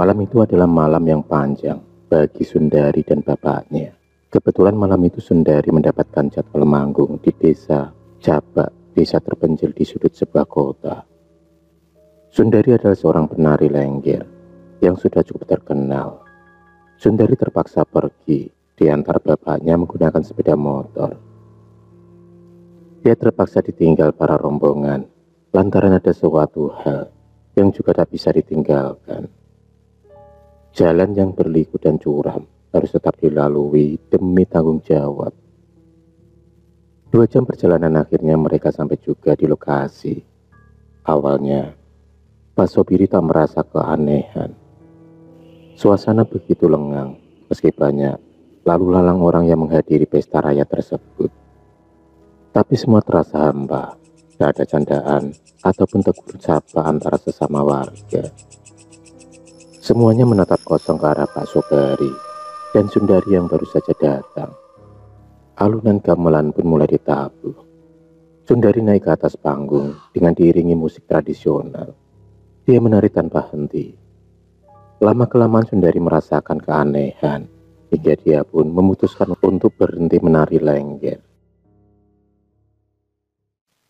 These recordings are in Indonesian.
Malam itu adalah malam yang panjang bagi Sundari dan bapaknya. Kebetulan malam itu Sundari mendapatkan jadwal manggung di desa Jabak, desa terpencil di sudut sebuah kota. Sundari adalah seorang penari lengger yang sudah cukup terkenal. Sundari terpaksa pergi diantar bapaknya menggunakan sepeda motor. Dia terpaksa ditinggal para rombongan lantaran ada suatu hal yang juga tak bisa ditinggalkan. Jalan yang berliku dan curam harus tetap dilalui demi tanggung jawab. 2 jam perjalanan akhirnya mereka sampai juga di lokasi. Awalnya, Pak Sobiri tak merasa keanehan. Suasana begitu lengang, meski banyak lalu lalang orang yang menghadiri pesta raya tersebut. Tapi semua terasa hampa, tak ada candaan ataupun tegur sapa antara sesama warga. Semuanya menatap kosong ke arah Pak Sobari dan Sundari yang baru saja datang. Alunan gamelan pun mulai ditabuh. Sundari naik ke atas panggung dengan diiringi musik tradisional. Dia menari tanpa henti. Lama-kelamaan Sundari merasakan keanehan, hingga dia pun memutuskan untuk berhenti menari lengger.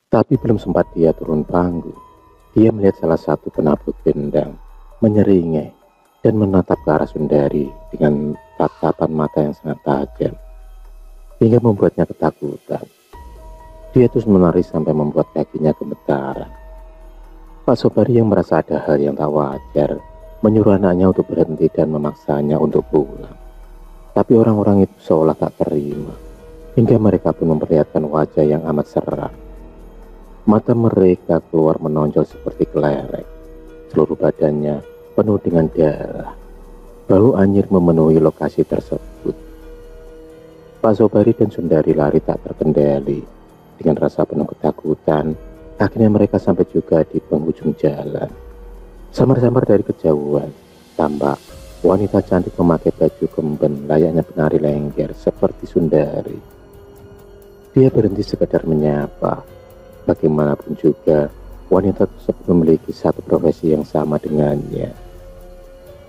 Tapi belum sempat dia turun panggung, dia melihat salah satu penabut gendang menyeringai dan menatap ke arah Sundari dengan tatapan mata yang sangat tajam, hingga membuatnya ketakutan. Dia terus menari sampai membuat kakinya gemetaran. Pak Sobari yang merasa ada hal yang tak wajar, menyuruh anaknya untuk berhenti dan memaksanya untuk pulang. Tapi orang-orang itu seolah tak terima, hingga mereka pun memperlihatkan wajah yang amat seram. Mata mereka keluar menonjol seperti kelereng. Seluruh badannya penuh dengan darah. Bau anyir memenuhi lokasi tersebut. Pak Sobari dan Sundari lari tak terkendali. Dengan rasa penuh ketakutan, akhirnya mereka sampai juga di penghujung jalan. Samar-samar dari kejauhan, tampak wanita cantik memakai baju kemben layaknya penari lengger seperti Sundari. Dia berhenti sekedar menyapa. Bagaimanapun juga, wanita tersebut memiliki satu profesi yang sama dengannya.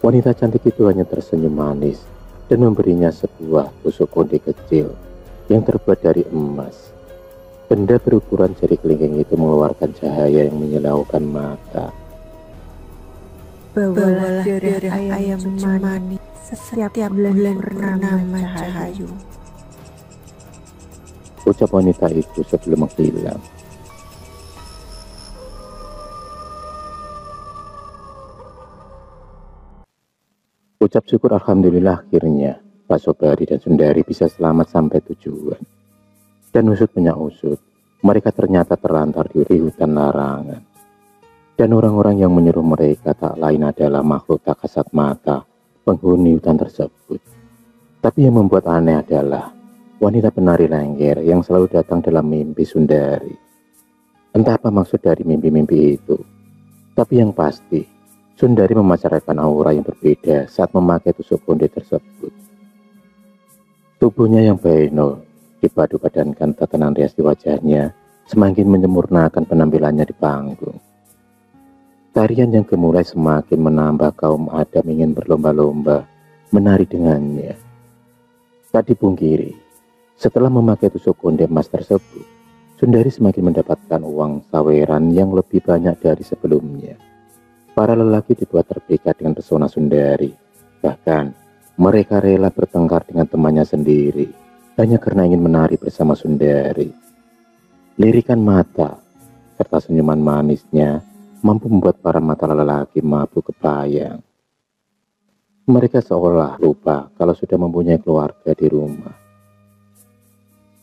Wanita cantik itu hanya tersenyum manis dan memberinya sebuah tusuk konde kecil yang terbuat dari emas. Benda berukuran jari kelingking itu mengeluarkan cahaya yang menyilaukan mata. Bawalah darah ayam manis setiap bulan purnama Cahayu. Ucap wanita itu sebelum menghilang. Ucap syukur alhamdulillah akhirnya Pak Sobari dan Sundari bisa selamat sampai tujuan. Dan usut punya usut, mereka ternyata terlantar di hutan larangan. Dan orang-orang yang menyuruh mereka tak lain adalah makhluk tak kasat mata penghuni hutan tersebut. Tapi yang membuat aneh adalah wanita penari lengger yang selalu datang dalam mimpi Sundari. Entah apa maksud dari mimpi-mimpi itu, tapi yang pasti Sundari memancarkan aura yang berbeda saat memakai tusuk konde tersebut. Tubuhnya yang baino dipadu padankan tatanan rias di wajahnya semakin menyempurnakan penampilannya di panggung. Tarian yang gemulai semakin menambah kaum Adam ingin berlomba-lomba menari dengannya. Tak dipungkiri, setelah memakai tusuk konde emas tersebut, Sundari semakin mendapatkan uang saweran yang lebih banyak dari sebelumnya. Para lelaki dibuat terpikat dengan pesona Sundari. Bahkan, mereka rela bertengkar dengan temannya sendiri, hanya karena ingin menari bersama Sundari. Lirikan mata, serta senyuman manisnya, mampu membuat para mata lelaki mabuk kebayang. Mereka seolah lupa kalau sudah mempunyai keluarga di rumah.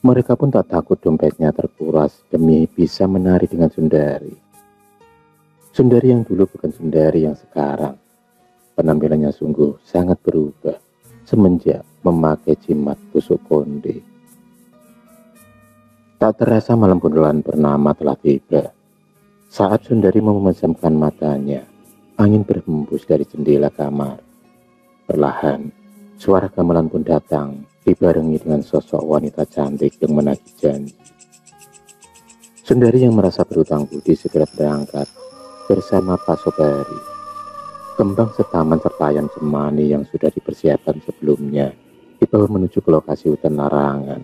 Mereka pun tak takut dompetnya terkuras demi bisa menari dengan Sundari. Sundari yang dulu bukan Sundari yang sekarang. Penampilannya sungguh sangat berubah semenjak memakai jimat tusuk konde. Tak terasa malam bulan purnama telah tiba. Saat Sundari memejamkan matanya, angin berhembus dari jendela kamar. Perlahan, suara gamelan pun datang, dibarengi dengan sosok wanita cantik yang menagih janji. Sundari yang merasa berhutang budi segera berangkat bersama Pak Sobari. Kembang setaman serta ayam cemani yang sudah dipersiapkan sebelumnya dibawa menuju ke lokasi hutan larangan.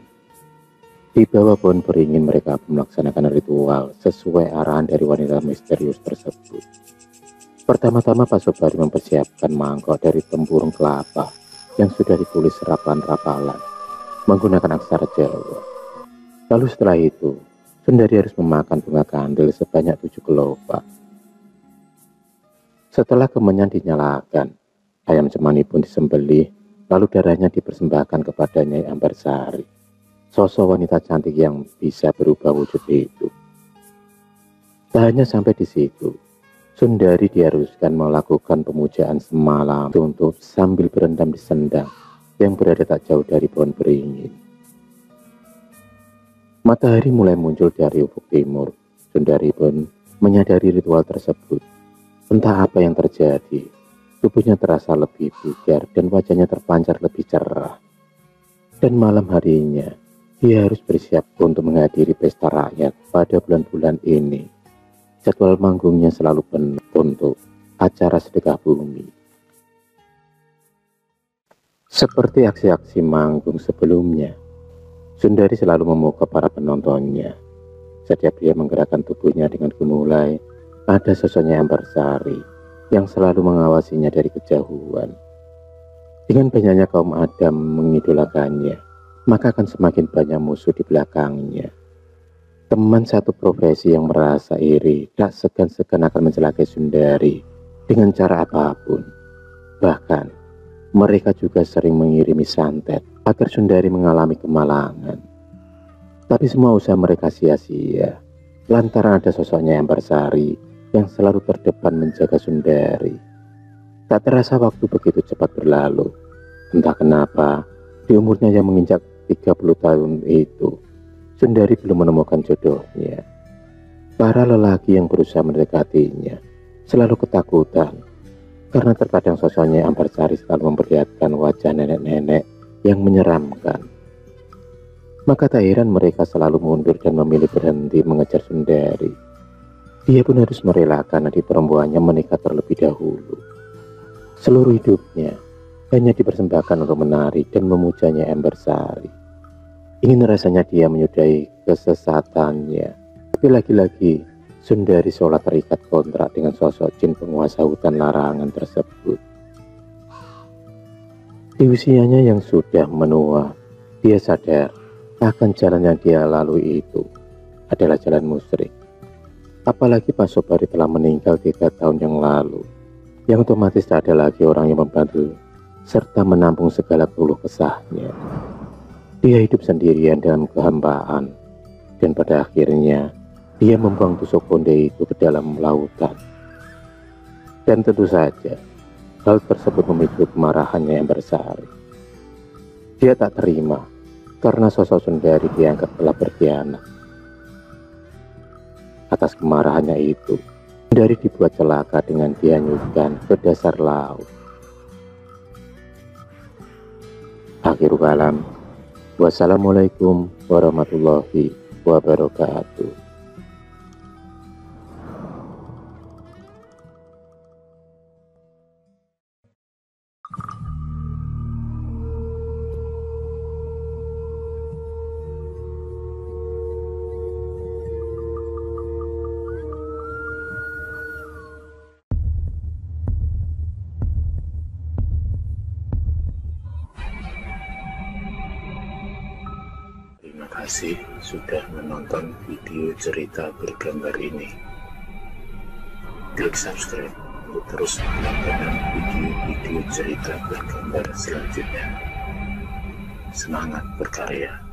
Di bawah pohon beringin mereka melaksanakan ritual sesuai arahan dari wanita misterius tersebut. Pertama-tama Pak Sobari mempersiapkan mangkok dari tempurung kelapa yang sudah ditulis rapalan-rapalan menggunakan aksara Jawa. Lalu setelah itu, Sundari harus memakan bunga kandil sebanyak 7 kelopak. Setelah kemenyan dinyalakan, ayam cemani pun disembelih, lalu darahnya dipersembahkan kepada Nyai Ambarsari, sosok wanita cantik yang bisa berubah wujud itu. Tak hanya sampai di situ, Sundari diharuskan melakukan pemujaan semalam untuk sambil berendam di sendang yang berada tak jauh dari pohon beringin. Matahari mulai muncul dari ufuk timur. Sundari pun menyadari ritual tersebut. Entah apa yang terjadi, tubuhnya terasa lebih bugar dan wajahnya terpancar lebih cerah. Dan malam harinya, dia harus bersiap untuk menghadiri pesta rakyat pada bulan-bulan ini. Jadwal manggungnya selalu penuh untuk acara sedekah bumi. Seperti aksi-aksi manggung sebelumnya, Sundari selalu memukau para penontonnya. Setiap dia menggerakkan tubuhnya dengan gemulai, ada sosoknya Ambarsari yang selalu mengawasinya dari kejauhan. Dengan banyaknya kaum Adam mengidolakannya, maka akan semakin banyak musuh di belakangnya. Teman satu profesi yang merasa iri tak segan-segan akan mencelakai Sundari dengan cara apapun. Bahkan, mereka juga sering mengirimi santet agar Sundari mengalami kemalangan. Tapi semua usaha mereka sia-sia, lantaran ada sosoknya Ambarsari yang selalu terdepan menjaga Sundari. Tak terasa waktu begitu cepat berlalu. Entah kenapa, di umurnya yang menginjak 30 tahun itu, Sundari belum menemukan jodohnya. Para lelaki yang berusaha mendekatinya selalu ketakutan, karena terkadang sosoknya Ambarsari selalu memperlihatkan wajah nenek-nenek yang menyeramkan. Maka tak heran mereka selalu mundur dan memilih berhenti mengejar Sundari. Dia pun harus merelakan adik perempuannya menikah terlebih dahulu. Seluruh hidupnya hanya dipersembahkan untuk menari dan memujanya Ambarsari. Ingin rasanya dia menyudahi kesesatannya. Tapi lagi-lagi Sundari seolah terikat kontrak dengan sosok jin penguasa hutan larangan tersebut. Di usianya yang sudah menua, dia sadar akan jalan yang dia lalui itu adalah jalan musyrik. Apalagi Pak Sobari telah meninggal 3 tahun yang lalu, yang otomatis tak ada lagi orang yang membantu serta menampung segala keluh kesahnya. Dia hidup sendirian dalam kehambaan, dan pada akhirnya dia membuang tusuk konde itu ke dalam lautan. Dan tentu saja, hal tersebut memicu kemarahannya Ambarsari. Dia tak terima, karena sosok Sundari dianggap telah berkhianat. Atas kemarahannya itu, Sundari dibuat celaka dengan dihanyutkan ke dasar laut. Akhirul kalam, wassalamualaikum warahmatullahi wabarakatuh. Terima kasih sudah menonton video cerita bergambar ini. Klik subscribe untuk terus mendapatkan video-video cerita bergambar selanjutnya. Semangat berkarya.